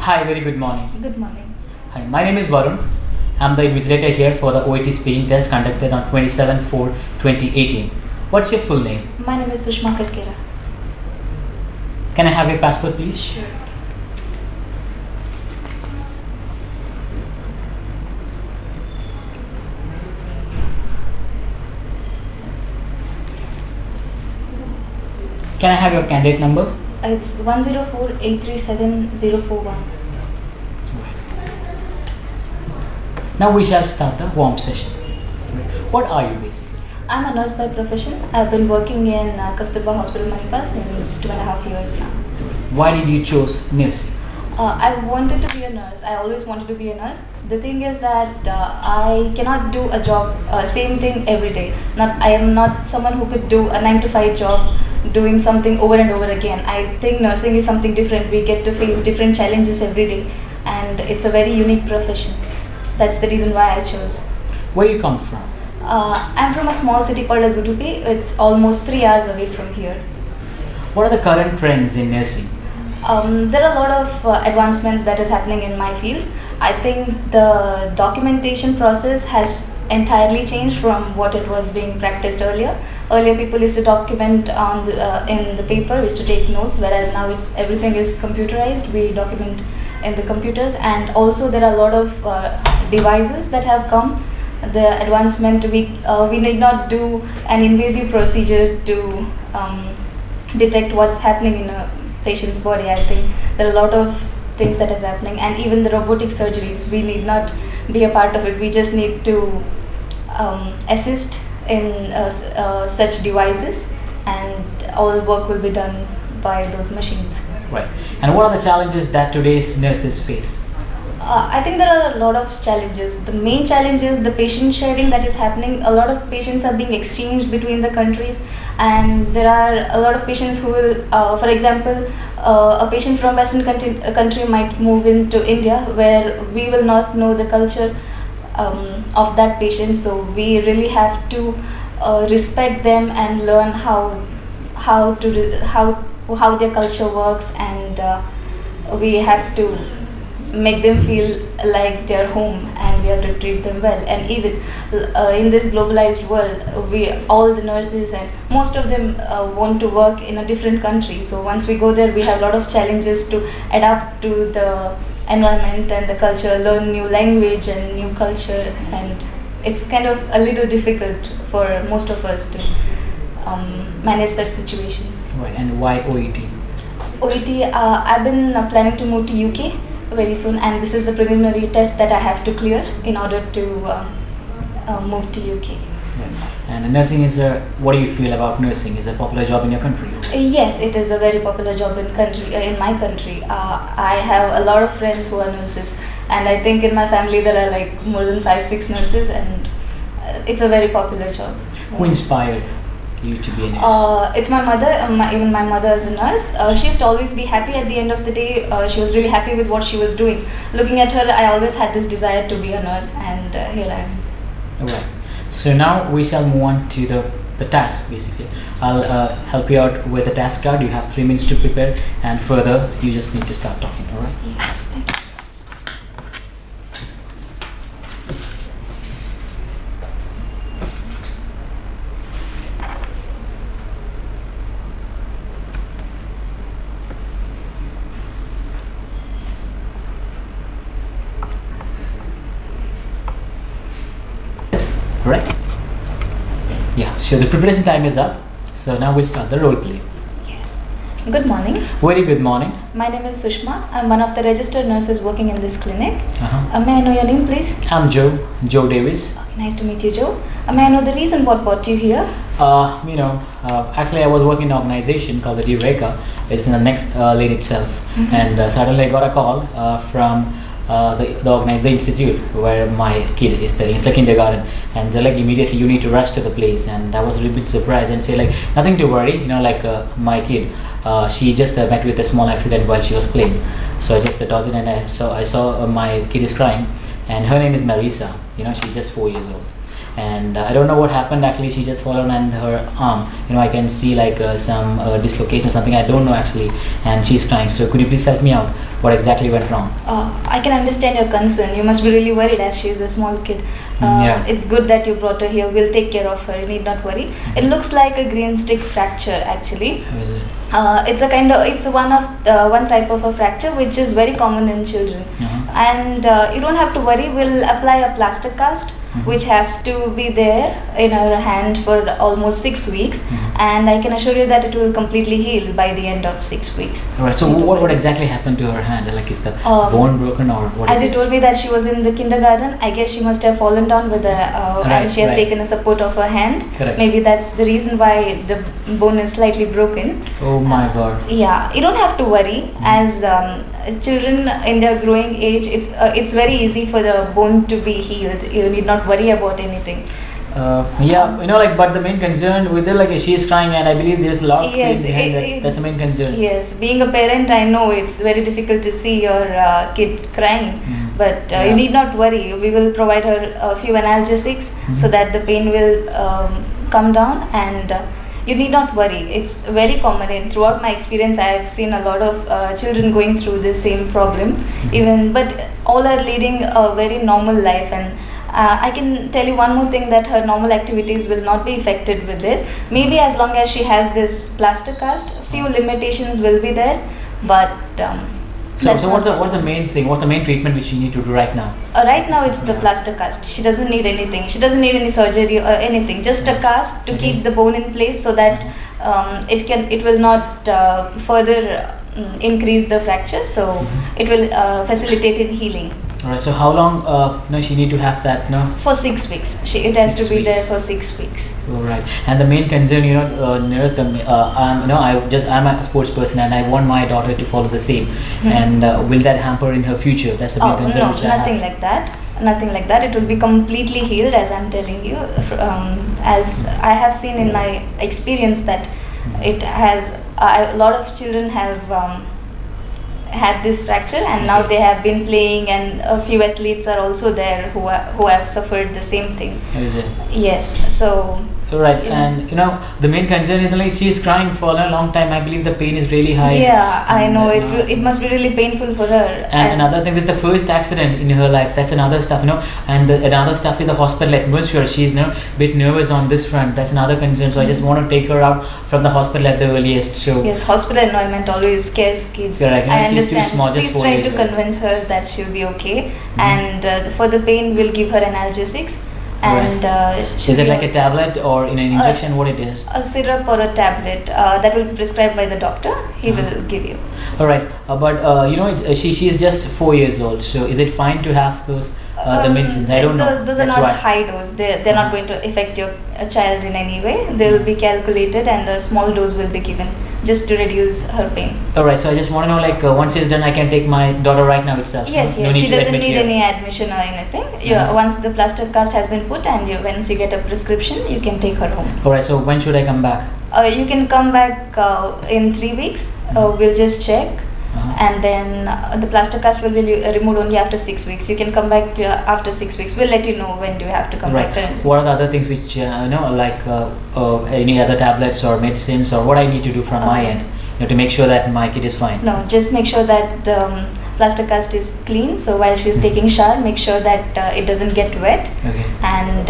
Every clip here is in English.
Hi, very good morning. Good morning. Hi, my name is Varun. I'm the invigilator here for the OET speaking test conducted on 27/4/2018. What's your full name? My name is Sushma Karkera. Can I have your passport, please? Sure. Can I have your candidate number? It's 104-837-041. Now we shall start the warm session. What are you basically? I'm a nurse by profession. I've been working in Kasturba Hospital, Manipal since 2.5 years now. Why did you choose nursing? I wanted to be a nurse. I always wanted to be a nurse. The thing is that I cannot do a job, same thing every day. I am not someone who could do a 9 to 5 job, doing something over and over again. I think nursing is something different. We get to face different challenges every day, and it's a very unique profession. That's the reason why I chose. Where you come from? I'm from a small city called as Udupi. It's almost 3 hours away from here. What are the current trends in nursing? There are a lot of advancements that is happening in my field. I think the documentation process has entirely changed from what it was being practiced earlier. Earlier, people used to document in the paper, we used to take notes, whereas now everything is computerized. We document in the computers, and also there are a lot of devices that have come. The advancement, we need not do an invasive procedure to detect what's happening in a patient's body. I think there are a lot of things that is happening, and even the robotic surgeries, we need not be a part of it. We just need to assist in such devices, and all work will be done by those machines. Right. And what are the challenges that today's nurses face? I think there are a lot of challenges. The main challenge is the patient sharing that is happening. A lot of patients are being exchanged between the countries, and there are a lot of patients who will, for example, a patient from Western country might move into India, where we will not know the culture of that patient. So we really have to respect them and learn how their culture works, and we have to make them feel like they're home, and we have to treat them well. And even in this globalized world, all the nurses and most of them want to work in a different country. So once we go there, we have a lot of challenges to adapt to the environment and the culture, learn new language and new culture, and it's kind of a little difficult for most of us to manage such situation. Right. And why OET? OET, I've been planning to move to UK very soon, and this is the preliminary test that I have to clear in order to move to UK. Yes. And nursing is what do you feel about nursing? Is it a popular job in your country? Yes, it is a very popular job in my country. I have a lot of friends who are nurses, and I think in my family there are like more than 5-6 nurses, and it's a very popular job. Who inspired you to be a nurse? It's my mother. Even my mother is a nurse. She used to always be happy at the end of the day. She was really happy with what she was doing. Looking at her, I always had this desire to be a nurse, and here I am. Alright. So now we shall move on to the task basically. I'll help you out with the task card. You have 3 minutes to prepare, and further you just need to start talking. Alright? Yes, thank you. Correct? Yeah, so the preparation time is up. So now we'll start the role play. Yes. Good morning. Very good morning. My name is Sushma. I'm one of the registered nurses working in this clinic. Uh-huh. May I know your name, please? I'm Joe Davis. Nice to meet you, Joe. May I know the reason what brought you here? Actually I was working in an organization called the Eureka. It's in the next lane itself. Mm-hmm. And suddenly I got a call from the institute where my kid is studying. It's like kindergarten, and they're like, immediately you need to rush to the place. And I was a little bit surprised and say like, nothing to worry, my kid, she just met with a small accident while she was playing. So I just dodged it, and I saw my kid is crying, and her name is Melissa. She's just 4 years old. and I don't know what happened. Actually, she just fallen on her arm. I can see like some dislocation or something. I don't know actually, and she's crying. So could you please help me out? What exactly went wrong? I can understand your concern. You must be really worried as she is a small kid. Yeah. It's good that you brought her here. We'll take care of her. You need not worry. It looks like a green stick fracture actually. How is it? It's one type of a fracture which is very common in children. And you don't have to worry. We'll apply a plaster cast which has to be there in her hand for almost 6 weeks, and I can assure you that it will completely heal by the end of 6 weeks. All right. So what exactly happened to her hand? Like, is the bone broken or what? As is you told me that she was in the kindergarten, I guess she must have fallen down with her and she has taken a support of her hand. Correct. Maybe that's the reason why the bone is slightly broken. Oh my God. Yeah, you don't have to worry. As children in their growing age, it's very easy for the bone to be healed. You need not worry about anything. But the main concern with her, like, she is crying, and I believe there's a lot of pain behind that. That's the main concern. Yes, being a parent, I know it's very difficult to see your kid crying, but you need not worry. We will provide her a few analgesics so that the pain will come down, and you need not worry. It's very common. And throughout my experience, I have seen a lot of children going through the same problem, but all are leading a very normal life. And I can tell you one more thing, that her normal activities will not be affected with this. Maybe as long as she has this plaster cast, few limitations will be there, but so what's the main thing? What's the main treatment which you need to do right now? Right now it's the plaster cast. She doesn't need anything. She doesn't need any surgery or anything. Just a cast to keep the bone in place so that it will not further increase the fracture. So it will facilitate in healing. Alright, so how long she need to have that? For 6 weeks. It has to 6 be there weeks. for 6 weeks. Alright, and the main concern, nurse, I'm a sports person and I want my daughter to follow the same. And will that hamper in her future? That's the main concern No, which I have. nothing like that. Nothing like that. It will be completely healed, as I'm telling you. As I have seen in my experience that it has. A lot of children have had this fracture, and now they have been playing, and a few athletes are also there who have suffered the same thing. Is it? Yes. So. Right, and the main concern is like she is crying for a long time. I believe the pain is really high. Yeah, I know it must be really painful for her. And another thing is the first accident in her life. That's another stuff, And another stuff is the hospital atmosphere. She's a bit nervous on this front. That's another concern. So I just want to take her out from the hospital at the earliest. So yes, hospital environment always scares kids. Correct. I She's understand. too small, just Please 4 try years to old. convince her that she'll be okay. And for the pain, we'll give her analgesics. And is it like a tablet or in an injection? What it is? A syrup or a tablet that will be prescribed by the doctor. He will give you. All right, but she is just 4 years old. So is it fine to have those the medicines? I don't know. Those are That's not why. high dose. They're not going to affect your child in any way. They will be calculated, and a small dose will be given just to reduce her pain. All right, so I just want to know, once it's done, I can take my daughter right now itself. Yes, No yes. need She to doesn't admit need here. any admission or anything. Once the plaster cast has been put, and once you get a prescription, you can take her home. All right, so when should I come back? You can come back in 3 weeks. We'll just check. And then the plaster cast will be removed only after 6 weeks. You can come back after 6 weeks. We'll let you know when do you have to come Right. back. What are the other things which any other tablets or medicines, or what I need to do from my end, to make sure that my kid is fine? No, just make sure that the plaster cast is clean. So while she's taking shower, make sure that it doesn't get wet. Okay. And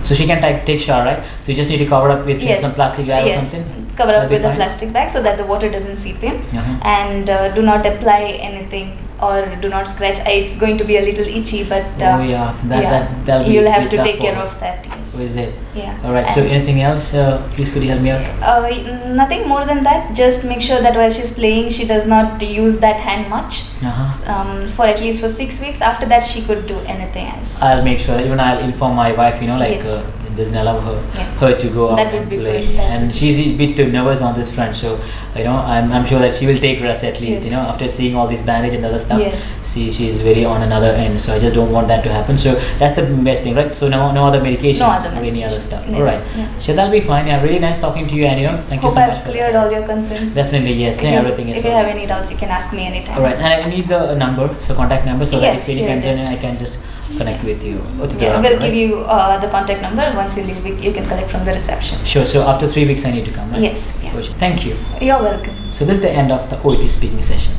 So she can take shower, right? So you just need to cover up with some plastic bag or something? Cover up That'll be with a fine? plastic bag so that the water doesn't seep in. Uh-huh. And do not apply anything, or do not scratch. It's going to be a little itchy, but that'll be you'll have to tough take for care her. of that. Yes. Oh, is it? Yeah. All right. So And, anything else? Please, could you help me out? nothing more than that. Just make sure that while she's playing, she does not use that hand much. For at least for 6 weeks. After that, she could do anything else. I'll make sure. Even I'll inform my wife. Yes. doesn't allow Yes. her to go out That would and be play. good. That And would be she's a bit too nervous on this front, so I'm sure that she will take rest at least. Yes. After seeing all these bandage and other stuff, Yes. she's very on another end. So I just don't want that to happen. So that's the best thing, right? So no other medication No other or any other medication. stuff. Yes. All right. Yeah. So that'll be fine. Yeah, really nice talking to you, and thank you Hope so much I've for cleared that. all your concerns. Definitely, yes. If Yeah, you- everything is If you sorted. have any doubts, you can ask me anytime. All right, and I need the number, so contact number, so that Yes, if any here it concern, is. I can just connect with you. Or to the Yeah, doctor, we'll right? give you the contact number. Once you leave, you can collect from the reception. Sure. So after 3 weeks, I need to come, right? Yes. Yeah. Thank you. You're welcome. So this is the end of the OET speaking session.